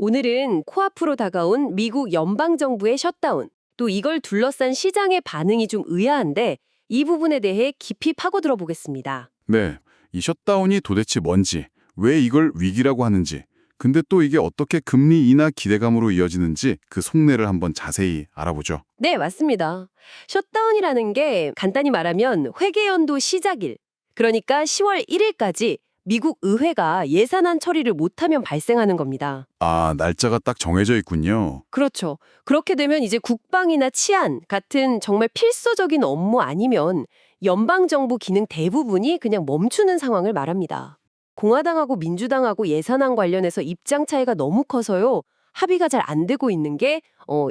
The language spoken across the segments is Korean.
오늘은 코앞으로 다가온 미국 연방정부의 셧다운, 또 이걸 둘러싼 시장의 반응이 좀 의아한데 이 부분에 대해 깊이 파고들어 보겠습니다. 네, 이 셧다운이 도대체 뭔지, 왜 이걸 위기라고 하는지, 근데 또 이게 어떻게 금리 인하 기대감으로 이어지는지 그 속내를 한번 자세히 알아보죠. 네, 맞습니다. 셧다운이라는 게 간단히 말하면 회계연도 시작일, 그러니까 10월 1일까지 미국 의회가 예산안 처리를 못하면 발생하는 겁니다. 아, 날짜가 딱 정해져 있군요. 그렇죠. 그렇게 되면 이제 국방이나 치안 같은 정말 필수적인 업무 아니면 연방정부 기능 대부분이 그냥 멈추는 상황을 말합니다. 공화당하고 민주당하고 예산안 관련해서 입장 차이가 너무 커서요. 합의가 잘 안 되고 있는 게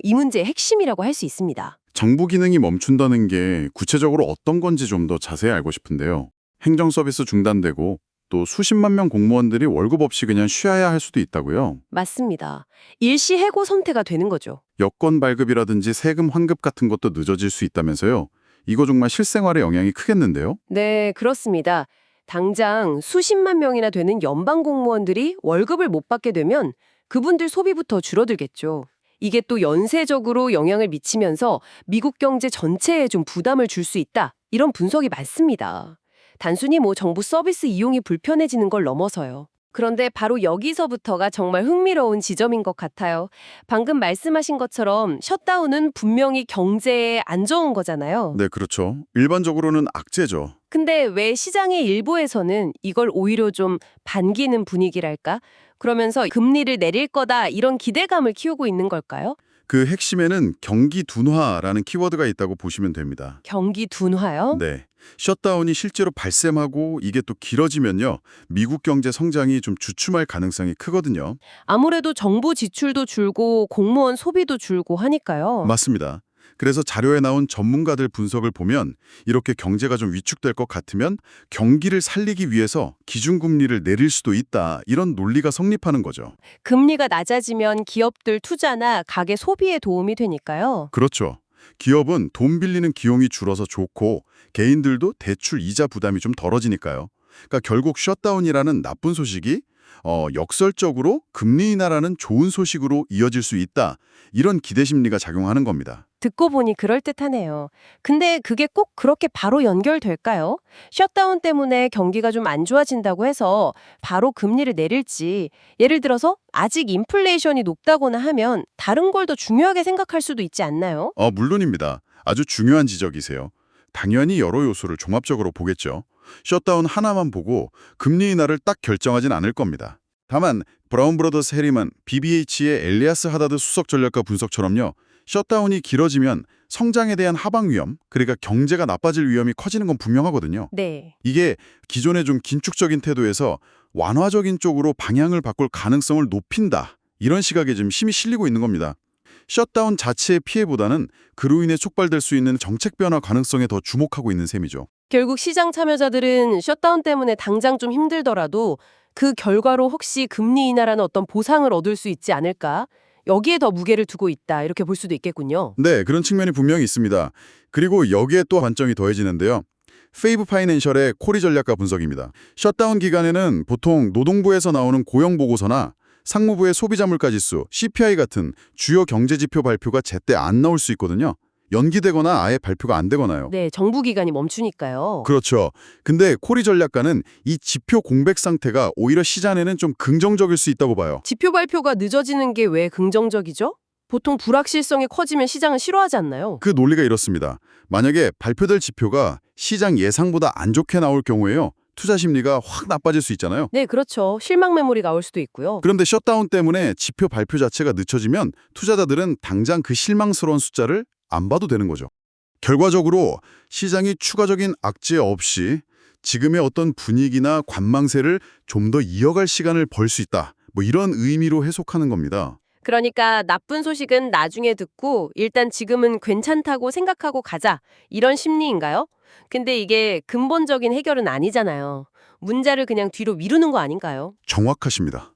이 문제의 핵심이라고 할 수 있습니다. 정부 기능이 멈춘다는 게 구체적으로 어떤 건지 좀 더 자세히 알고 싶은데요. 행정 서비스 중단되고 또 수십만 명 공무원들이 월급 없이 그냥 쉬어야 할 수도 있다고요. 맞습니다. 일시 해고 선태가 되는 거죠. 여권 발급이라든지 세금 환급 같은 것도 늦어질 수 있다면서요. 이거 정말 실생활에 영향이 크겠는데요? 네, 그렇습니다. 당장 수십만 명이나 되는 연방 공무원들이 월급을 못 받게 되면 그분들 소비부터 줄어들겠죠. 이게 또 연쇄적으로 영향을 미치면서 미국 경제 전체에 좀 부담을 줄 수 있다. 이런 분석이 많습니다. 단순히 정부 서비스 이용이 불편해지는 걸 넘어서요. 그런데 바로 여기서부터가 정말 흥미로운 지점인 것 같아요. 방금 말씀하신 것처럼 셧다운은 분명히 경제에 안 좋은 거잖아요. 네, 그렇죠. 일반적으로는 악재죠. 근데 왜 시장의 일부에서는 이걸 오히려 좀 반기는 분위기랄까? 그러면서 금리를 내릴 거다 이런 기대감을 키우고 있는 걸까요? 그 핵심에는 경기 둔화라는 키워드가 있다고 보시면 됩니다. 경기 둔화요? 네. 셧다운이 실제로 발생하고 이게 또 길어지면요. 미국 경제 성장이 좀 주춤할 가능성이 크거든요. 아무래도 정부 지출도 줄고 공무원 소비도 줄고 하니까요. 맞습니다. 그래서 자료에 나온 전문가들 분석을 보면 이렇게 경제가 좀 위축될 것 같으면 경기를 살리기 위해서 기준금리를 내릴 수도 있다. 이런 논리가 성립하는 거죠. 금리가 낮아지면 기업들 투자나 가계 소비에 도움이 되니까요. 그렇죠. 기업은 돈 빌리는 비용이 줄어서 좋고 개인들도 대출 이자 부담이 좀 덜어지니까요. 그러니까 결국 셧다운이라는 나쁜 소식이 역설적으로 금리 인하라는 좋은 소식으로 이어질 수 있다. 이런 기대 심리가 작용하는 겁니다. 듣고 보니 그럴듯하네요. 근데 그게 꼭 그렇게 바로 연결될까요? 셧다운 때문에 경기가 좀 안 좋아진다고 해서 바로 금리를 내릴지, 예를 들어서 아직 인플레이션이 높다거나 하면 다른 걸 더 중요하게 생각할 수도 있지 않나요? 물론입니다. 아주 중요한 지적이세요. 당연히 여러 요소를 종합적으로 보겠죠. 셧다운 하나만 보고 금리 인하를 딱 결정하진 않을 겁니다. 다만 브라운 브러더스 해리만 BBH의 엘리아스 하다드 수석 전략가 분석처럼요. 셧다운이 길어지면 성장에 대한 하방 위험, 그러니까 경제가 나빠질 위험이 커지는 건 분명하거든요. 네. 이게 기존의 좀 긴축적인 태도에서 완화적인 쪽으로 방향을 바꿀 가능성을 높인다. 이런 시각에 좀 힘이 실리고 있는 겁니다. 셧다운 자체의 피해보다는 그로 인해 촉발될 수 있는 정책 변화 가능성에 더 주목하고 있는 셈이죠. 결국 시장 참여자들은 셧다운 때문에 당장 좀 힘들더라도 그 결과로 혹시 금리 인하라는 어떤 보상을 얻을 수 있지 않을까? 여기에 더 무게를 두고 있다. 이렇게 볼 수도 있겠군요. 네, 그런 측면이 분명히 있습니다. 그리고 여기에 또 관점이 더해지는데요. 페이브 파이낸셜의 코리 전략가 분석입니다. 셧다운 기간에는 보통 노동부에서 나오는 고용보고서나 상무부의 소비자 물가지수, CPI 같은 주요 경제지표 발표가 제때 안 나올 수 있거든요. 연기되거나 아예 발표가 안 되거나요. 네, 정부 기관이 멈추니까요. 그렇죠. 근데 코리 전략가는 이 지표 공백 상태가 오히려 시장에는 좀 긍정적일 수 있다고 봐요. 지표 발표가 늦어지는 게 왜 긍정적이죠? 보통 불확실성이 커지면 시장은 싫어하지 않나요? 그 논리가 이렇습니다. 만약에 발표될 지표가 시장 예상보다 안 좋게 나올 경우에요. 투자 심리가 확 나빠질 수 있잖아요. 네, 그렇죠. 실망 매물이 나올 수도 있고요. 그런데 셧다운 때문에 지표 발표 자체가 늦춰지면 투자자들은 당장 그 실망스러운 숫자를 안 봐도 되는 거죠. 결과적으로 시장이 추가적인 악재 없이 지금의 어떤 분위기나 관망세를 좀 더 이어갈 시간을 벌 수 있다. 이런 의미로 해석하는 겁니다. 그러니까 나쁜 소식은 나중에 듣고 일단 지금은 괜찮다고 생각하고 가자. 이런 심리인가요? 근데 이게 근본적인 해결은 아니잖아요. 문제를 그냥 뒤로 미루는 거 아닌가요? 정확하십니다.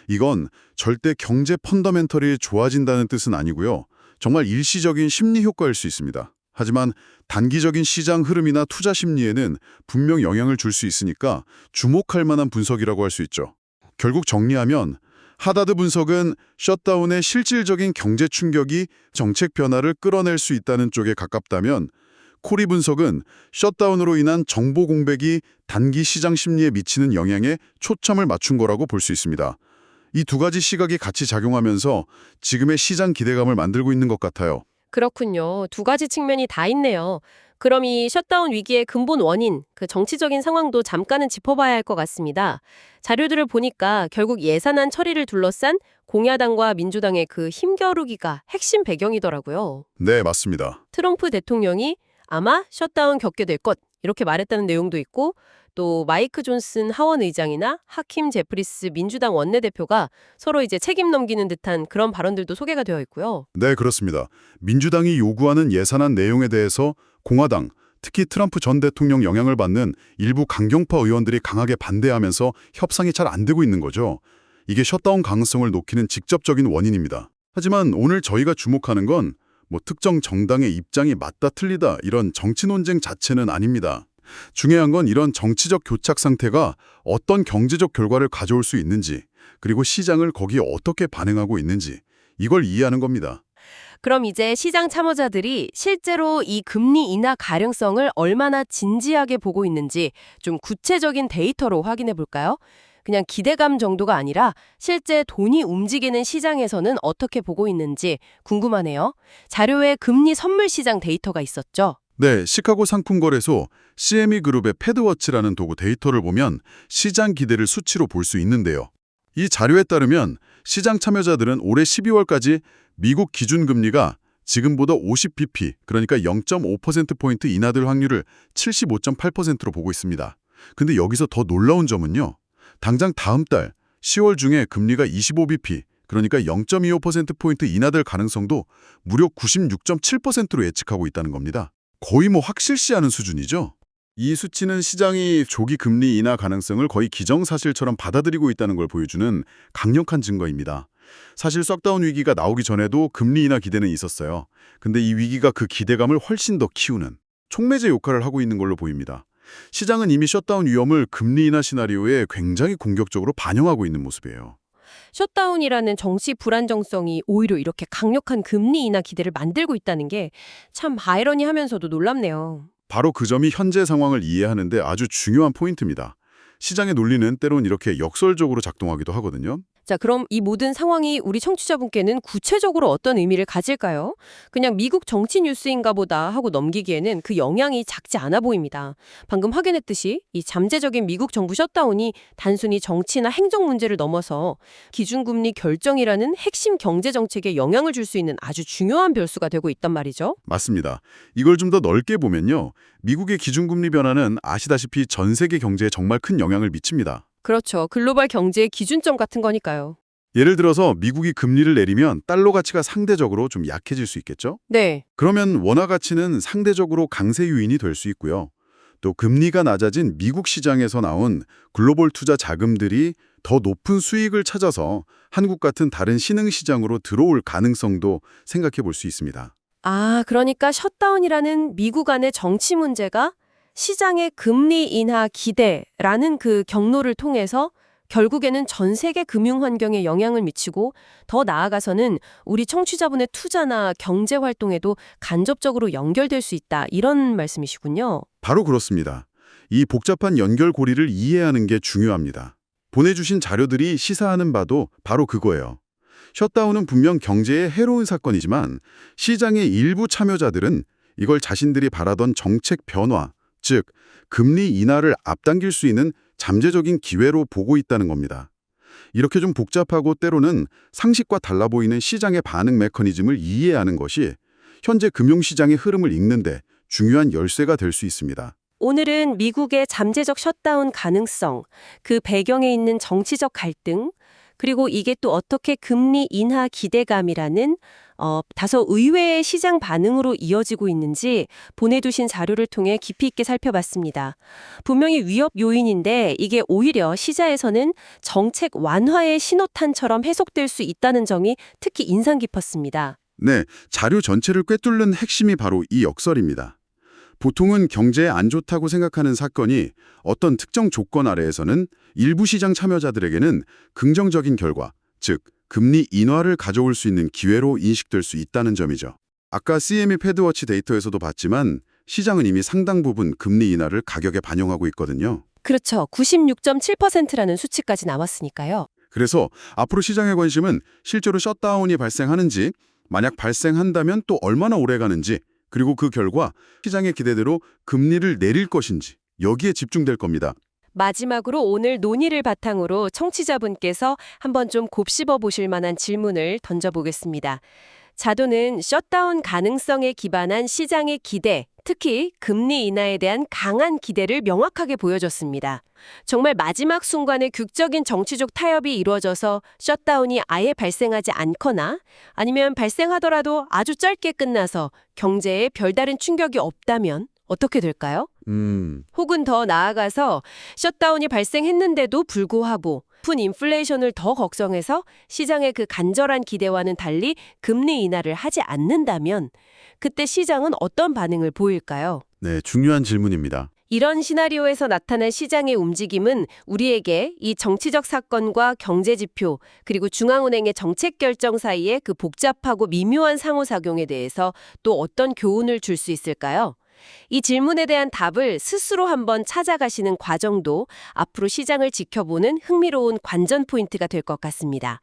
이건 절대 경제 펀더멘털이 좋아진다는 뜻은 아니고요. 정말 일시적인 심리 효과일 수 있습니다. 하지만 단기적인 시장 흐름이나 투자 심리에는 분명 영향을 줄 수 있으니까 주목할 만한 분석이라고 할 수 있죠. 결국 정리하면 하다드 분석은 셧다운의 실질적인 경제 충격이 정책 변화를 끌어낼 수 있다는 쪽에 가깝다면 코리 분석은 셧다운으로 인한 정보 공백이 단기 시장 심리에 미치는 영향에 초점을 맞춘 거라고 볼 수 있습니다. 이 두 가지 시각이 같이 작용하면서 지금의 시장 기대감을 만들고 있는 것 같아요. 그렇군요. 두 가지 측면이 다 있네요. 그럼 이 셧다운 위기의 근본 원인, 그 정치적인 상황도 잠깐은 짚어봐야 할 것 같습니다. 자료들을 보니까 결국 예산안 처리를 둘러싼 공야당과 민주당의 그 힘겨루기가 핵심 배경이더라고요. 네, 맞습니다. 트럼프 대통령이 아마 셧다운 겪게 될 것, 이렇게 말했다는 내용도 있고, 또 마이크 존슨 하원 의장이나 하킴 제프리스 민주당 원내대표가 서로 이제 책임 넘기는 듯한 그런 발언들도 소개가 되어 있고요. 네, 그렇습니다. 민주당이 요구하는 예산안 내용에 대해서 공화당, 특히 트럼프 전 대통령 영향을 받는 일부 강경파 의원들이 강하게 반대하면서 협상이 잘 안 되고 있는 거죠. 이게 셧다운 가능성을 높이는 직접적인 원인입니다. 하지만 오늘 저희가 주목하는 건 특정 정당의 입장이 맞다 틀리다 이런 정치 논쟁 자체는 아닙니다. 중요한 건 이런 정치적 교착 상태가 어떤 경제적 결과를 가져올 수 있는지, 그리고 시장을 거기에 어떻게 반응하고 있는지 이걸 이해하는 겁니다. 그럼 이제 시장 참여자들이 실제로 이 금리 인하 가능성을 얼마나 진지하게 보고 있는지 좀 구체적인 데이터로 확인해 볼까요? 그냥 기대감 정도가 아니라 실제 돈이 움직이는 시장에서는 어떻게 보고 있는지 궁금하네요. 자료에 금리 선물 시장 데이터가 있었죠. 네, 시카고 상품거래소 CME 그룹의 패드워치라는 도구 데이터를 보면 시장 기대를 수치로 볼 수 있는데요. 이 자료에 따르면 시장 참여자들은 올해 12월까지 미국 기준금리가 지금보다 50bp, 그러니까 0.5%포인트 인하될 확률을 75.8%로 보고 있습니다. 근데 여기서 더 놀라운 점은요. 당장 다음 달 10월 중에 금리가 25bp, 그러니까 0.25%포인트 인하될 가능성도 무려 96.7%로 예측하고 있다는 겁니다. 거의 확실시하는 수준이죠. 이 수치는 시장이 조기 금리 인하 가능성을 거의 기정사실처럼 받아들이고 있다는 걸 보여주는 강력한 증거입니다. 사실 썩다운 위기가 나오기 전에도 금리 인하 기대는 있었어요. 근데 이 위기가 그 기대감을 훨씬 더 키우는 촉매제 역할을 하고 있는 걸로 보입니다. 시장은 이미 셧다운 위험을 금리 인하 시나리오에 굉장히 공격적으로 반영하고 있는 모습이에요. 셧다운이라는 정치 불안정성이 오히려 이렇게 강력한 금리 인하 기대를 만들고 있다는 게 참 아이러니하면서도 놀랍네요. 바로 그 점이 현재 상황을 이해하는데 아주 중요한 포인트입니다. 시장의 논리는 때론 이렇게 역설적으로 작동하기도 하거든요. 자, 그럼 이 모든 상황이 우리 청취자분께는 구체적으로 어떤 의미를 가질까요? 그냥 미국 정치 뉴스인가 보다 하고 넘기기에는 그 영향이 작지 않아 보입니다. 방금 확인했듯이 이 잠재적인 미국 정부 셧다운이 단순히 정치나 행정 문제를 넘어서 기준금리 결정이라는 핵심 경제 정책에 영향을 줄 수 있는 아주 중요한 변수가 되고 있단 말이죠. 맞습니다. 이걸 좀 더 넓게 보면요. 미국의 기준금리 변화는 아시다시피 전 세계 경제에 정말 큰 영향을 미칩니다. 그렇죠. 글로벌 경제의 기준점 같은 거니까요. 예를 들어서 미국이 금리를 내리면 달러 가치가 상대적으로 좀 약해질 수 있겠죠? 네. 그러면 원화 가치는 상대적으로 강세 요인이 될 수 있고요. 또 금리가 낮아진 미국 시장에서 나온 글로벌 투자 자금들이 더 높은 수익을 찾아서 한국 같은 다른 신흥 시장으로 들어올 가능성도 생각해 볼 수 있습니다. 아, 그러니까 셧다운이라는 미국 안의 정치 문제가 시장의 금리 인하 기대라는 그 경로를 통해서 결국에는 전 세계 금융 환경에 영향을 미치고 더 나아가서는 우리 청취자분의 투자나 경제 활동에도 간접적으로 연결될 수 있다. 이런 말씀이시군요. 바로 그렇습니다. 이 복잡한 연결고리를 이해하는 게 중요합니다. 보내주신 자료들이 시사하는 바도 바로 그거예요. 셧다운은 분명 경제에 해로운 사건이지만 시장의 일부 참여자들은 이걸 자신들이 바라던 정책 변화, 즉 금리 인하를 앞당길 수 있는 잠재적인 기회로 보고 있다는 겁니다. 이렇게 좀 복잡하고 때로는 상식과 달라 보이는 시장의 반응 메커니즘을 이해하는 것이 현재 금융시장의 흐름을 읽는데 중요한 열쇠가 될 수 있습니다. 오늘은 미국의 잠재적 셧다운 가능성, 그 배경에 있는 정치적 갈등, 그리고 이게 또 어떻게 금리 인하 기대감이라는 다소 의외의 시장 반응으로 이어지고 있는지 보내두신 자료를 통해 깊이 있게 살펴봤습니다. 분명히 위협 요인인데 이게 오히려 시장에서는 정책 완화의 신호탄처럼 해석될 수 있다는 점이 특히 인상 깊었습니다. 네, 자료 전체를 꿰뚫는 핵심이 바로 이 역설입니다. 보통은 경제에 안 좋다고 생각하는 사건이 어떤 특정 조건 아래에서는 일부 시장 참여자들에게는 긍정적인 결과, 즉 금리 인하를 가져올 수 있는 기회로 인식될 수 있다는 점이죠. 아까 CME 패드워치 데이터에서도 봤지만 시장은 이미 상당 부분 금리 인하를 가격에 반영하고 있거든요. 그렇죠. 96.7%라는 수치까지 나왔으니까요. 그래서 앞으로 시장의 관심은 실제로 셧다운이 발생하는지, 만약 발생한다면 또 얼마나 오래 가는지, 그리고 그 결과 시장의 기대대로 금리를 내릴 것인지 여기에 집중될 겁니다. 마지막으로 오늘 논의를 바탕으로 청취자분께서 한번 좀 곱씹어 보실 만한 질문을 던져보겠습니다. 자도는 셧다운 가능성에 기반한 시장의 기대, 특히 금리 인하에 대한 강한 기대를 명확하게 보여줬습니다. 정말 마지막 순간에 극적인 정치적 타협이 이루어져서 셧다운이 아예 발생하지 않거나 아니면 발생하더라도 아주 짧게 끝나서 경제에 별다른 충격이 없다면 어떻게 될까요? 혹은 더 나아가서 셧다운이 발생했는데도 불구하고 높은 인플레이션을 더 걱정해서 시장의 그 간절한 기대와는 달리 금리 인하를 하지 않는다면 그때 시장은 어떤 반응을 보일까요? 네, 중요한 질문입니다. 이런 시나리오에서 나타난 시장의 움직임은 우리에게 이 정치적 사건과 경제 지표 그리고 중앙은행의 정책 결정 사이의 그 복잡하고 미묘한 상호작용에 대해서 또 어떤 교훈을 줄 수 있을까요? 이 질문에 대한 답을 스스로 한번 찾아가시는 과정도 앞으로 시장을 지켜보는 흥미로운 관전 포인트가 될 것 같습니다.